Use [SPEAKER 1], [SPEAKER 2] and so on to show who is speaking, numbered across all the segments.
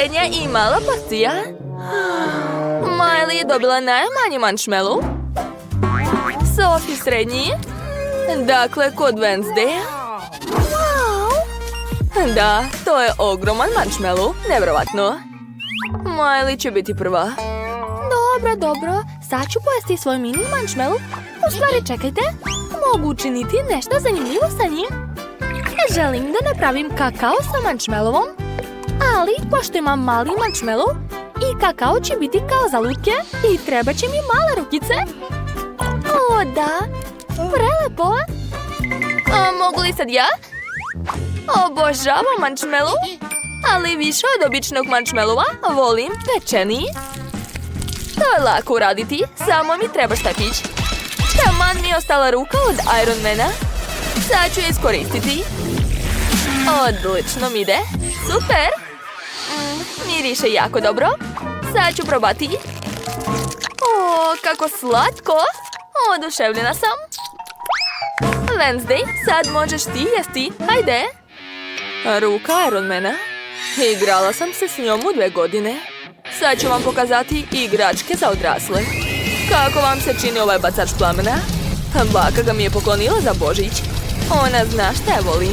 [SPEAKER 1] Srednja i mala porcija. Miley je dobila najmanji marshmallow. Sophie srednji. Dakle, kod Wednesday. Da, to je ogroman marshmallow. Nevjerovatno. Miley će biti prva. Dobro. Sad ću pojesti svoj mini marshmallow. U stvari, čekajte. Mogu učiniti nešto zanimljivo sa njim. Želim da napravim kakao sa marshmallowom. Ali, pošto imam mali marshmallow, i kakao će biti kao za lutke i treba će mi male rukice. O, da. Prelepo. Mogu li sad ja? Obožavam marshmallow, ali više od običnog marshmallowa volim pečeni. To je lako uraditi, samo mi treba štapić. Taman mi je ostala ruka od Ironmana. Sad ću je iskoristiti. Odlično mi ide. Super. Miriše jako dobro. Sad ću probati. O, kako slatko. Oduševljena sam. Wednesday, sad možeš ti jesti. Hajde. Ruka Ironmana. Igrala sam se s njom u 2 godine. Sad ću vam pokazati igračke za odrasle. Kako vam se čini ovaj bacač plamena? Baka ga mi je poklonila za Božić. Ona zna šta je voli.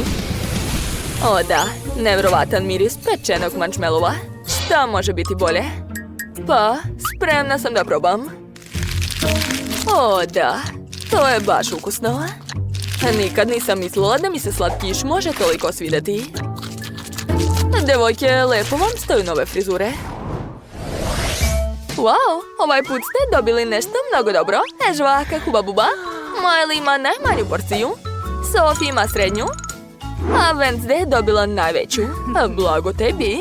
[SPEAKER 1] O da, nevjerovatan miris pečenog marshmallowa. Šta može biti bolje? Pa, spremna sam da probam. O da, to je baš ukusno. Nikad nisam mislila da mi se slatkiš može toliko svidjeti. Devojke, lepo vam stoju nove frizure. Wow, ovaj put ste dobili nešto mnogo dobro. Žvaka Huba Buba. Miley ima najmanju porciju. Sophie ima srednju. A Wednesday je dobila najveću. Blago tebi.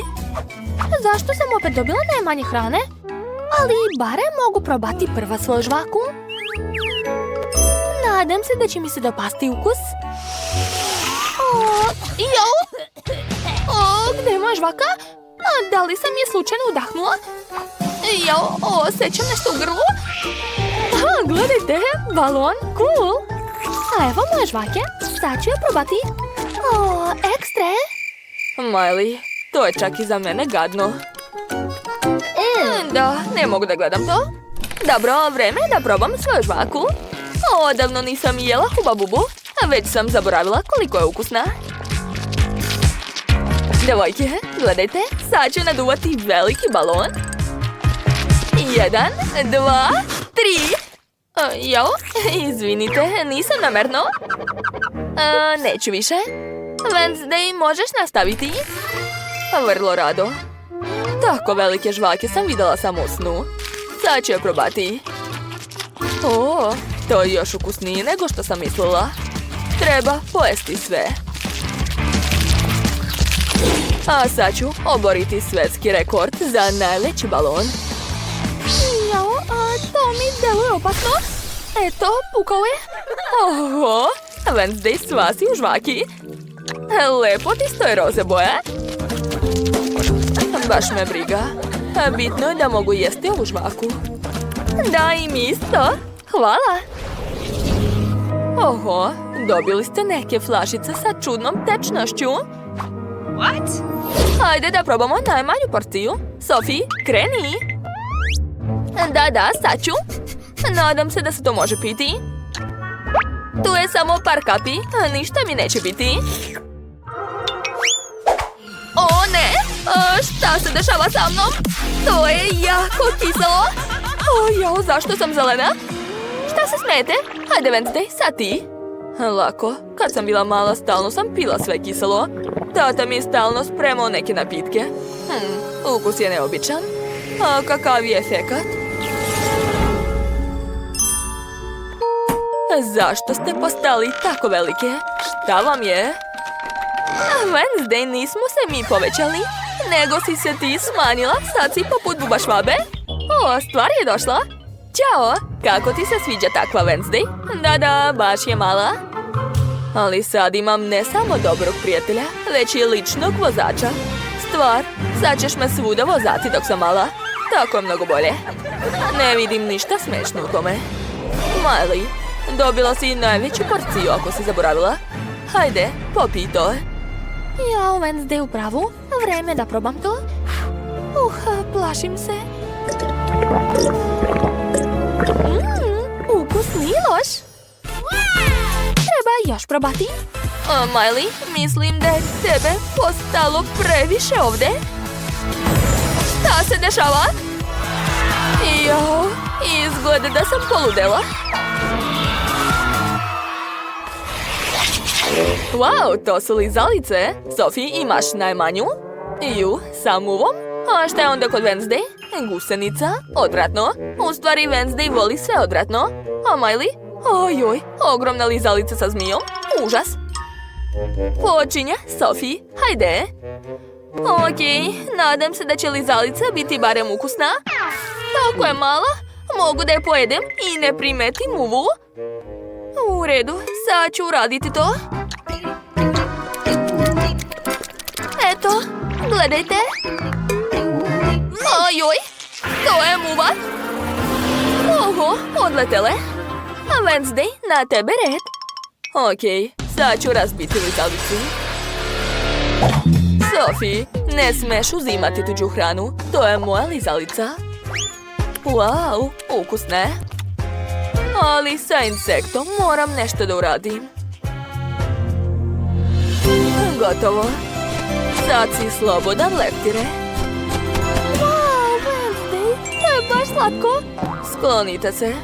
[SPEAKER 1] Zašto sam opet dobila najmanje hrane? Ali barem mogu probati prva svoju žvaku. Nadam se da će mi se dopasti ukus. Gdje je moja žvaka? Da li sam je slučajno udahnula? Osjećam nešto u grlu. Gledajte, balon, cool. A evo moje žvake, sad ću je probati. Ekstra. Miley, to je čak i za mene gadno. Da, ne mogu da gledam to. Dobro, vreme je da probam svoju žvaku. Odavno nisam jela Huba Bubu, a već sam zaboravila koliko je ukusna. Devojke, gledajte, sad ću naduvati veliki balon. 1, 2, 3. Izvinite, nisam namerno. Neću više. Wednesday, možeš nastaviti? Vrlo rado. Tako velike žvake sam vidjela samo u snu. Sad ću je probati. To je još ukusnije nego što sam mislila. Treba pojesti sve. A sad ću oboriti svjetski rekord za najveći balon. To mi deluje opasno. Eto, pukao je. Oho, Wednesday sva si u žvaki. Lepo ti stoje roze boje. Baš me briga. Bitno je da mogu jesti ovu žvaku. Da, i mi isto. Hvala. Oho, dobili ste neke flašice sa čudnom tečnošću.
[SPEAKER 2] What?
[SPEAKER 1] Hajde da probamo najmanju porciju. Sophie, kreni. Da, sad ću. Nadam se da se to može piti. Tu je samo par kapi, ništa mi neće biti. O ne, šta se dešava sa mnom? To je jako kiselo. Zašto sam zelena? Šta se smete? Hajde Wednesday, sad ti. Lako, kad sam bila mala stalno sam pila sve kiselo. Tata mi je stalno spremao neke napitke. Ukus je neobičan. A kakav je efekat? Zašto ste postali tako velike? Šta vam je? Wednesday, nismo se mi povećali, nego si se ti smanjila, sad si poput buba švabe. Stvar je došla. Ćao, kako ti se sviđa takva Wednesday? Da, baš je mala. Ali sad imam ne samo dobrog prijatelja, već i ličnog vozača. Stvar, sad ćeš me svuda vozati dok sam mala. Tako je mnogo bolje. Ne vidim ništa smešno u tome. Miley, dobila si najveću porciju ako si zaboravila. Hajde, popij to. Wednesday u pravu. Vreme da probam to. plašim se. Ukusni loš. Treba još probati. Miley, mislim da je tebe postalo previše ovdje. Šta se dešava? Jo, izgleda da sam poludela. Wow, to su lizalice. Sophie, imaš najmanju? Ju, sa muvom? A šta je onda kod Wednesday? Gusenica? Odvratno. U stvari Wednesday voli sve odvratno. A Miley? Ojoj, ogromna lizalica sa zmijom. Užas. Počinje, Sophie, hajde. Okej, nadam se da će lizalica biti barem ukusna. Tako je mala, mogu da je pojedem i ne primetim muvu. U redu, sad ću uraditi to. Eto, gledajte. Ojoj, to je muva. Oho, odletele. A Wednesday, na tebe red. Okej, sad ću razbiti lizalicu. Sophie, ne smeš uzimati tuđu hranu. To je moja lizalica. Wow, ukusna je. Ali sa insektom moram nešto da uradim. Gotovo. Sad si slobodan, leptire. Wow, Wednesday, to je baš slatko. Sklonite se.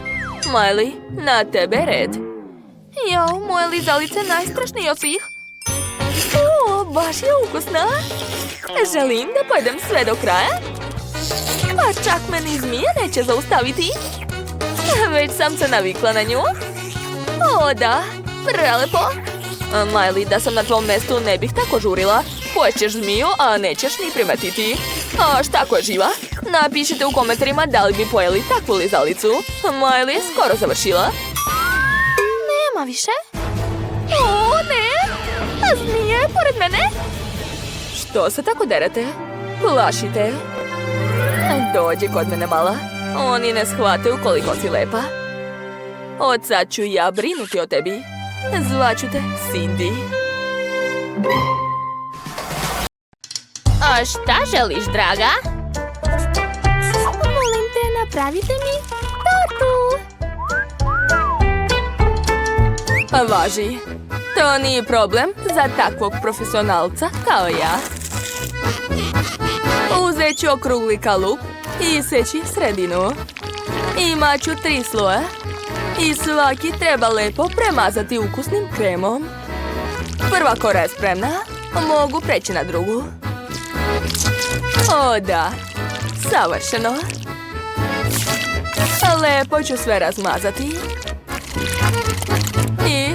[SPEAKER 1] Miley, na tebe red. Jo, moje lizalice najstrašnije od svih. O, baš je ukusna. Želim da pojedem sve do kraja. Pa čak me ni zmija neće zaustaviti. Već sam se navikla na nju. O, da, prelepo. Miley, da sam na tvom mjestu ne bih tako žurila. Poješćeš zmiju, a nećeš ni primetiti. A šta ko je živa? Napišite u komentarima da li bi pojeli takvu lizalicu. Miley je skoro završila. Nema više. O, ne! A zmija je pored mene. Što se tako derete? Plašite. Dođi kod mene, mala. Oni ne shvataju koliko si lepa. Od sad ću ja brinuti o tebi. Zvaću te Cindy.
[SPEAKER 3] A šta želiš, draga?
[SPEAKER 1] Molim te, napravite mi tortu. Važi. To nije problem za takvog profesionalca kao ja. Uzet ću okrugli kalup i seći sredinu. Imat ću 3 sloja i svaki treba lepo premazati ukusnim kremom. Prva kora je spremna, mogu preći na drugu. O da, savršeno. Lepo ću sve razmazati. I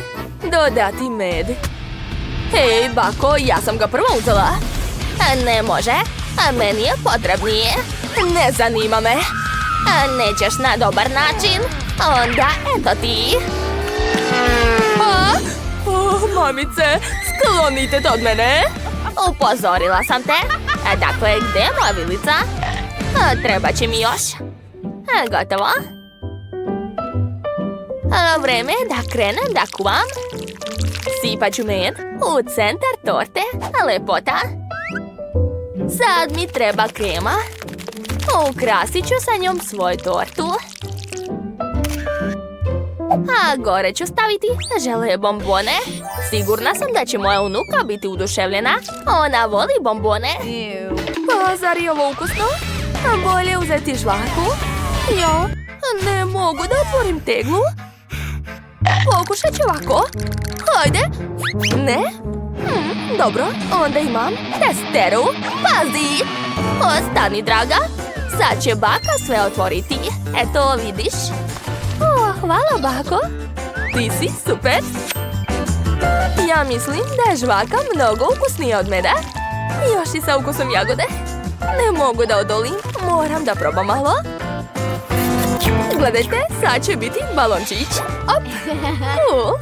[SPEAKER 1] dodati med. Hej, bako, ja sam ga prvo uzela.
[SPEAKER 3] Ne može, a meni je potrebnije.
[SPEAKER 1] Ne zanima me.
[SPEAKER 3] A nećeš na dobar način? Onda eto ti.
[SPEAKER 1] Mamice, sklonite to od mene.
[SPEAKER 3] Upozorila sam te. Dakle, gdje je moja vilica? Treba će mi još. Gotovo. Vreme je da krenem da kuvam. Sipat ću med u centar torte. Lepota. Sad mi treba krema. Ukrasit ću sa njom svoju tortu. A gore ću staviti žele bombone. Sigurna sam da će moja unuka biti oduševljena. Ona voli bombone.
[SPEAKER 1] Pa zar je ovo ukusno? A bolje uzeti žvaku. Jo, ne mogu da otvorim teglu. Pokušat ću ovako. Hajde. Ne? Dobro, onda imam testeru. Pazi. Ostani, draga. Sad će baka sve otvoriti. Eto, vidiš. O, hvala, bako. Ti si super. Ja mislim da je žvaka mnogo ukusnija od meda. Još i sa ukusom jagode. Ne mogu da odolim, moram da probam malo. Gledajte, sad će biti balončić. Op, cool.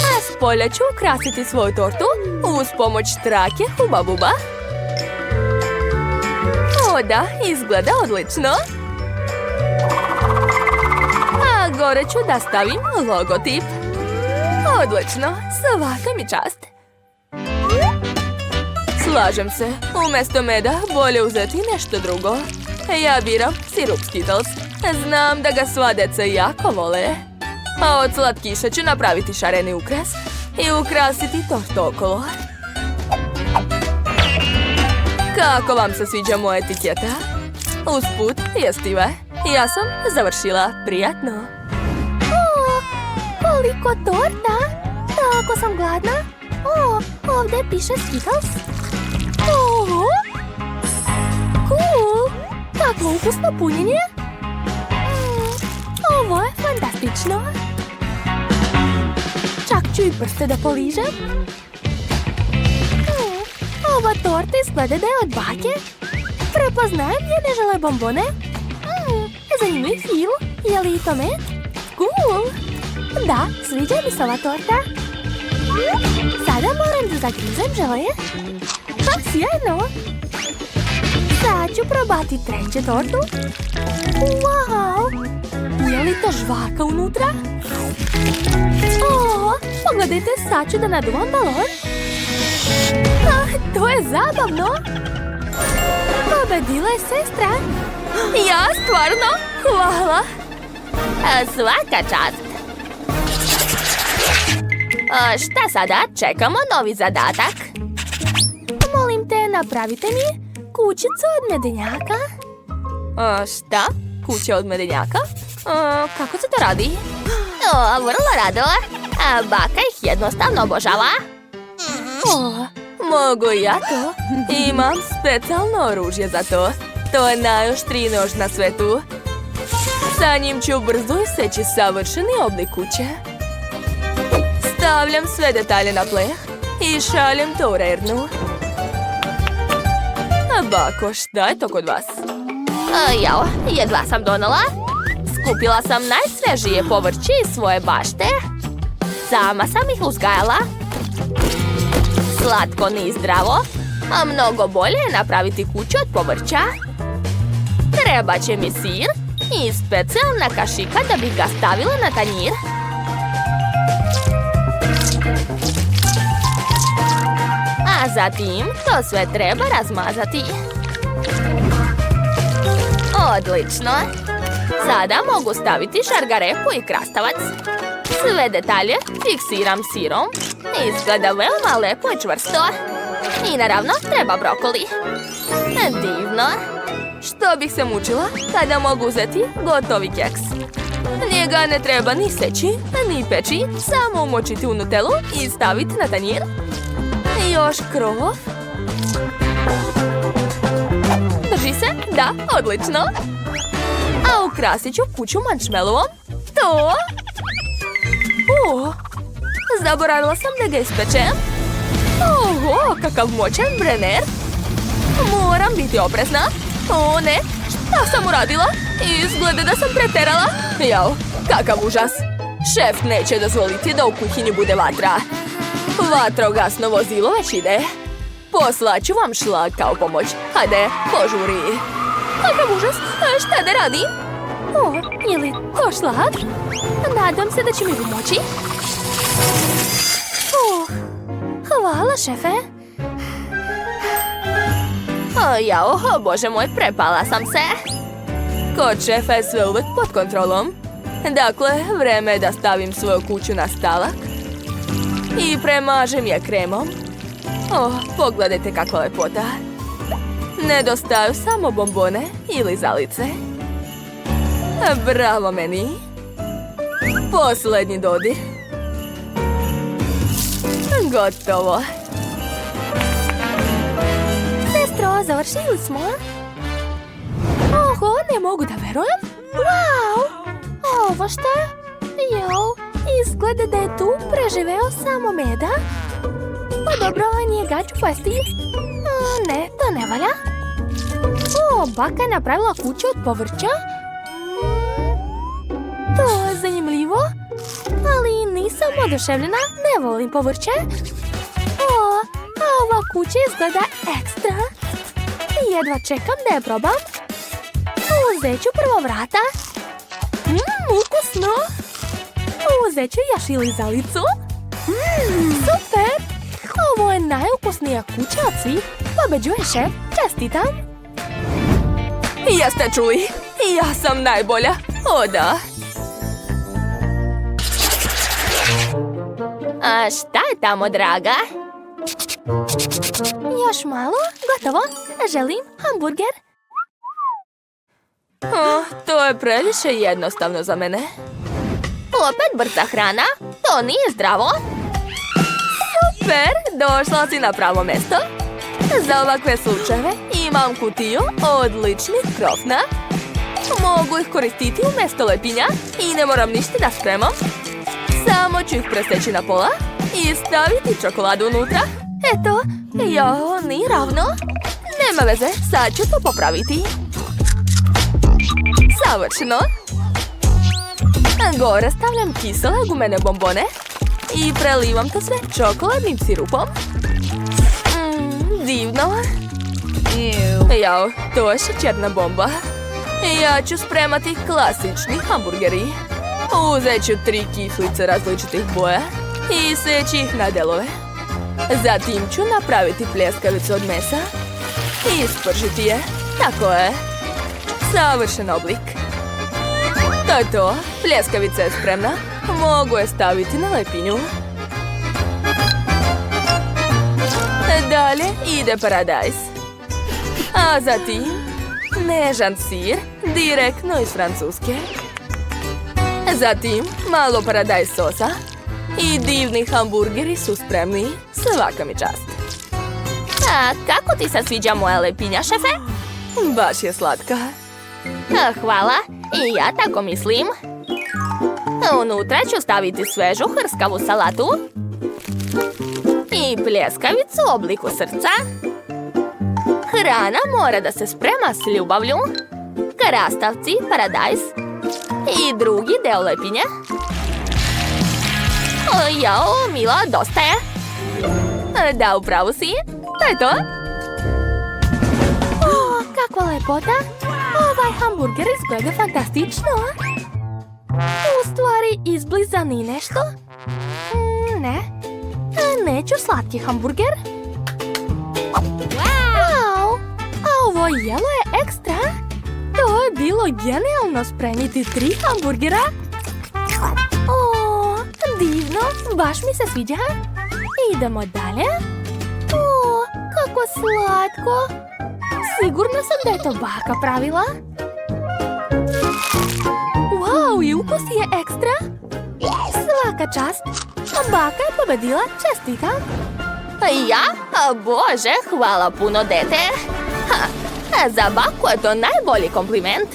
[SPEAKER 1] A s polja ću ukrasiti svoju tortu uz pomoć trake Huba Buba. O da, izgleda odlično. A gore ću da stavim logotip. Odlično, svaka mi čast. Slažem se. Umjesto meda bolje uzeti nešto drugo. Ja biram sirup Skittles. Znam da ga sva djeca jako vole. A od slatkiša ću napraviti šareni ukras i ukrasiti tortu okolo. Kako vam se sviđa moja etiketa? Usput, jestive. Ja sam završila. Prijatno.
[SPEAKER 3] O, koliko torta! Tako sam gladna. O, ovdje piše Skittles. Oho! Cool! Kakvo ukusno punjenje! Ovo je fantastično! Čak ću i prste da poližem. Ova torta izgleda da je od bake. Prepoznajem je, ne žele bombone. Zanimljiv fil. Je li to med? Cool! Da, sviđa mi se ova torta. Sada moram da zagrizem žele. Ha, sjajno! Sad ću probati treću tortu. Wow! Je li to žvaka unutra? O, pogledajte, sad ću da naduvam balon. To je zabavno! Pobedila je sestra.
[SPEAKER 1] Ja, stvarno? Hvala.
[SPEAKER 3] Svaka čast. Šta sada? Čekamo novi zadatak. Molim te, napravite mi kućicu od medenjaka.
[SPEAKER 1] Šta? Kuća od medenjaka? Kako se to radi?
[SPEAKER 3] Vrlo rado. Baka ih jednostavno obožava.
[SPEAKER 1] Mogu ja to? Imam specijalno oružje za to. To je najoštriji nož na svetu. Sa njim ću brzo iseći savršeni oblik kuće. Stavljam sve detalje na pleh i šaljem to u rernu. Bako, šta je to kod vas?
[SPEAKER 3] Jao, jedva sam donala. Skupila sam najsvežije povrće iz svoje bašte. Sama sam ih uzgajala. Slatko ni zdravo, a mnogo bolje je napraviti kuću od povrća. Treba će mi sir i specijalna kašika da bih ga stavila na tanjir. A zatim to sve treba razmazati. Odlično! Sada mogu staviti šargarepu i krastavac. Sve detalje fiksiram sirom. Izgleda veoma lepo i čvrsto. I naravno treba brokoli. Divno.
[SPEAKER 1] Što bih se mučila kada mogu uzeti gotovi keks? Njega ne treba ni seći, ni peći, samo umočiti u nutelu i staviti na tanjir. Još krov. Drži se? Da, odlično. A ukrasit ću kuću marshmallowom. To? Zaboravila sam da ga ispečem. Oho, kakav moćan brener. Moram biti oprezna. O ne, šta sam uradila? Izgleda da sam preterala. Jao, kakav užas. Šef neće dozvoliti da u kuhinji bude vatra. Vatrogasno vozilo već ide. Poslaću vam šlag kao pomoć. Hajde, požuri. Kakav užas, šta da radim? Je li to šlag? Nadam se da će mi pomoći. Hvala, šefe.
[SPEAKER 3] Jao, bože moj, prepala sam se.
[SPEAKER 1] Kod šefa je sve uvek pod kontrolom. Dakle, vreme je da stavim svoju kuću na stalak i premažem je kremom. Pogledajte kakva lepota. Nedostaju samo bombone ili zalice. Bravo meni. Posljednji dodir. Gotovo.
[SPEAKER 3] Sestro, završili smo. Oho, ne mogu da verujem. Wow! Ovo šta? Jao, izgleda da je tu preživeo samo meda. Pa dobro, njega ću pasti. Ne, to ne valja. Baka je napravila kuću od povrća. To je zanimljivo. Ali nisam oduševljena, ne volim povrće. A ova kuća izgleda ekstra. Jedva čekam da je probam. Uzet ću prvo vrata. Ukusno. Uzet ću još i lizalicu. Super. Ovo je najukusnija kuća od svih. Pobeđuje šef. Čestitam.
[SPEAKER 1] Jeste čuli? Ja sam najbolja. O da.
[SPEAKER 3] A šta je tamo, draga? Još malo? Gotovo? Želim hamburger.
[SPEAKER 1] To je previše jednostavno za mene.
[SPEAKER 3] Opet brza hrana? To nije zdravo.
[SPEAKER 1] Super, došla si na pravo mjesto. Za ovakve slučajeve imam kutiju odličnih krofna. Mogu ih koristiti umjesto lepinja i ne moram ništa da spremam. Samo ću ih preseći na pola i staviti čokoladu unutra. Eto, jo, nije ravno. Nema veze, sad ću to popraviti. Savršeno. Gore stavljam kisele gumene bombone i prelivam to sve čokoladnim sirupom. Divno. Jao, to je šećerna bomba. Ja ću spremati klasični hamburgeri. Uzet ću 3 kiflice različitih boja i seći ih na delove. Zatim ću napraviti pljeskavicu od mesa i ispržiti je. Tako je. Savršen oblik. To je to. Pljeskavica je spremna. Mogu je staviti na lepinju. Dalje ide paradajz. A zatim nežan sir direktno iz Francuske. Zatim malo paradajz sosa i divni hamburgeri su spremni. Svaka mi čast.
[SPEAKER 3] A kako ti se sviđa moja lepinja, šefe?
[SPEAKER 1] Baš je slatka.
[SPEAKER 3] Hvala. I ja tako mislim. Unutra ću staviti svežu hrskavu salatu i pljeskavicu u obliku srca. Hrana mora da se sprema s ljubavlju. Krastavci, paradajz i drugi deo lepinje. Jao, Mila, dosta je.
[SPEAKER 1] Da, upravo si. To je to.
[SPEAKER 3] Kakva lepota. Ovaj hamburger izgleda fantastično. U stvari, izbliza ni nešto. Ne. Neću slatki hamburger. Wow. A ovo jelo je ekstra. To je bilo genijalno spremiti 3 hamburgera. O, divno. Baš mi se sviđa. Idemo dalje. O, kako slatko. Sigurna sam da je to baka pravila. Wow, i ukus je ekstra. Svaka čast. Baka je pobedila, čestitam. Ja? Bože, hvala puno, dete. Za baku je to najbolji kompliment.